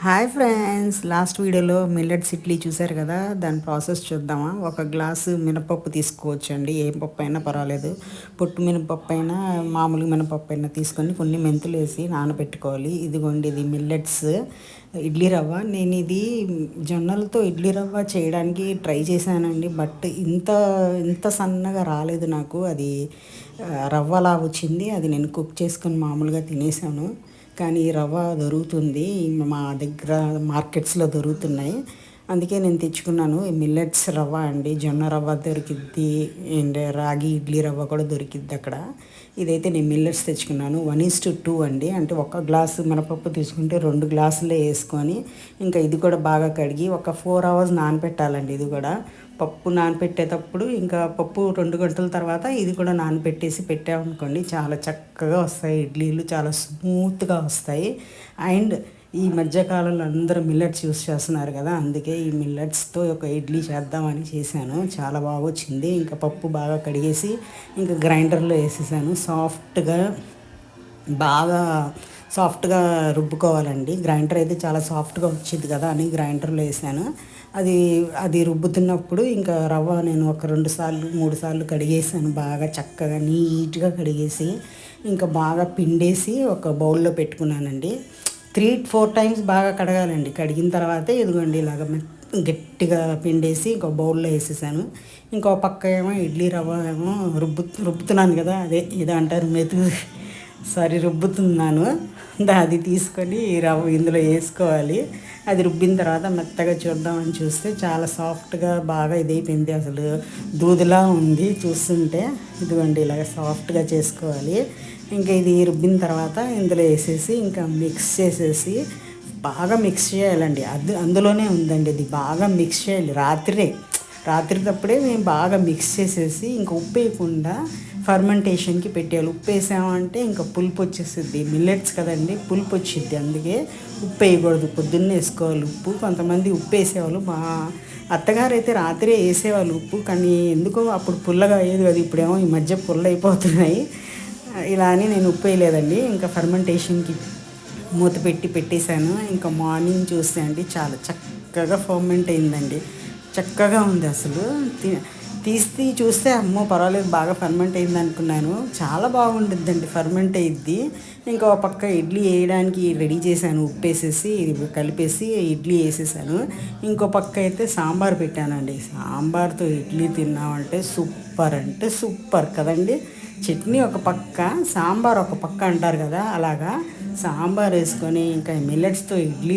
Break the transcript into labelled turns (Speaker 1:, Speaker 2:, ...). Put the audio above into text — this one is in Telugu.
Speaker 1: హాయ్ ఫ్రెండ్స్, లాస్ట్ వీడియోలో మిల్లెట్స్ ఇడ్లీ చూశారు కదా. దాని ప్రాసెస్ చూద్దామా. ఒక గ్లాసు మినపప్పు తీసుకోవచ్చండి, ఏ పప్పు అయినా పర్వాలేదు. పొట్టు మినపప్పు అయినా మామూలు మినపప్పు అయినా తీసుకొని కొన్ని మెంతులు వేసి నానబెట్టుకోవాలి. ఇదిగోండి, ఇది మిల్లెట్స్ ఇడ్లీ రవ్వ. నేను ఇది జొన్నలతో ఇడ్లీ రవ్వ చేయడానికి ట్రై చేశానండి, బట్ ఇంత ఇంత సన్నగా రాలేదు నాకు. అది రవ్వలా వచ్చింది. అది నేను కుక్ చేసుకొని మామూలుగా తినేసాను. కానీ ఈ రవ్వ దొరుకుతుంది, మా దగ్గర మార్కెట్స్లో దొరుకుతున్నాయి. అందుకే నేను తెచ్చుకున్నాను. ఈ మిల్లెట్స్ రవ్వ అండి, జొన్న రవ్వ దొరికిద్ది అండ్ రాగి ఇడ్లీ రవ్వ కూడా దొరికిద్ది అక్కడ. ఇదైతే నేను మిల్లెట్స్ తెచ్చుకున్నాను. 1:2 అండి, అంటే ఒక గ్లాసు మినపప్పు తీసుకుంటే 2 గ్లాసులే వేసుకొని, ఇంకా ఇది కూడా బాగా కడిగి ఒక 4 అవర్స్ నానబెట్టాలండి. ఇది కూడా పప్పు నానబెట్టేటప్పుడు ఇంకా పప్పు 2 గంటల తర్వాత ఇది కూడా నానబెట్టేసి పెట్టామనుకోండి, చాలా చక్కగా వస్తాయి ఇడ్లీలు, చాలా స్మూత్గా వస్తాయి. అండ్ ఈ మధ్యకాలంలో అందరూ మిల్లెట్స్ యూస్ చేస్తున్నారు కదా, అందుకే ఈ మిల్లెట్స్తో ఒక ఇడ్లీ చేద్దామని చేశాను. చాలా బాగా వచ్చింది. ఇంకా పప్పు బాగా కడిగేసి ఇంకా గ్రైండర్లో వేసేసాను. బాగా సాఫ్ట్గా రుబ్బుకోవాలండి. గ్రైండర్ అయితే చాలా సాఫ్ట్గా వచ్చింది కదా అని గ్రైండర్లో వేసాను. అది అది రుబ్బుతున్నప్పుడు ఇంకా రవ్వ నేను ఒక 2 సార్లు 3 సార్లు కడిగేసాను. బాగా చక్కగా నీట్గా కడిగేసి ఇంకా బాగా పిండేసి ఒక బౌల్లో పెట్టుకున్నానండి. 3-4 టైమ్స్ బాగా కడగాలండి. కడిగిన తర్వాతే ఇదిగోండి ఇలాగ గట్టిగా పిండేసి ఇంకో బౌల్లో వేసేసాను. ఇంకో పక్క ఏమో ఇడ్లీ రవ్వ ఏమో రుబ్బుతున్నాను కదా, అదే ఇది అంటారు రుబ్బుతున్నాను. అది తీసుకొని రవ్వ ఇందులో వేసుకోవాలి. అది రుబ్బిన తర్వాత మెత్తగా చూద్దామని చూస్తే చాలా సాఫ్ట్గా బాగా ఇదైపోయింది. అసలు దూదిలా ఉంది చూస్తుంటే. ఇదిగోండి ఇలాగ సాఫ్ట్గా చేసుకోవాలి. ఇంకా ఇది రుబ్బిన తర్వాత ఇందులో వేసేసి ఇంకా మిక్స్ చేసేసి బాగా మిక్స్ చేయాలండి. అందులోనే ఉందండి, ఇది బాగా మిక్స్ చేయాలి. రాత్రికప్పుడే మేము బాగా మిక్స్ చేసేసి ఇంకా ఉప్పు వేయకుండా ఫర్మెంటేషన్కి పెట్టేయాలి. ఉప్పు వేసామంటే ఇంకా పులుపు వచ్చేస్తుంది. మిల్లెట్స్ కదండి, పులుపు వచ్చిద్ది. అందుకే ఉప్పు వేయకూడదు, పొద్దున్నే వేసుకోవాలి ఉప్పు. కొంతమంది ఉప్పు వేసేవాళ్ళు, మా అత్తగారు అయితే రాత్రే వేసేవాళ్ళు ఉప్పు, కానీ ఎందుకో అప్పుడు పుల్లగా అయ్యేది కదా. ఇప్పుడేమో ఈ మధ్య పుల్ల అయిపోతున్నాయి. ఇలా అని నేను ఉప్పు వేయలేదండి. ఇంకా ఫర్మెంటేషన్కి మూత పెట్టేశాను. ఇంకా మార్నింగ్ చూస్తే అండి చాలా చక్కగా ఫర్మెంట్ అయిందండి. చక్కగా ఉంది అసలు. తీసి చూస్తే అమ్మో పర్వాలేదు, బాగా ఫర్మెంట్ అయింది అనుకున్నాను. చాలా బాగుంటుందండి, ఫర్మెంట్ అయ్యిద్ది. ఇంకో పక్క ఇడ్లీ వేయడానికి రెడీ చేశాను. ఉప్పు వేసేసి కలిపేసి ఇడ్లీ వేసేసాను. ఇంకో పక్క అయితే సాంబార్ పెట్టానండి. సాంబార్తో ఇడ్లీ తిన్నామంటే సూపర్ కదండి. చట్నీ ఒక పక్క, సాంబార్ ఒక పక్క అంటారు కదా, అలాగా సాంబార్ వేసుకొని ఇంకా మిల్లెట్స్తో ఇడ్లీ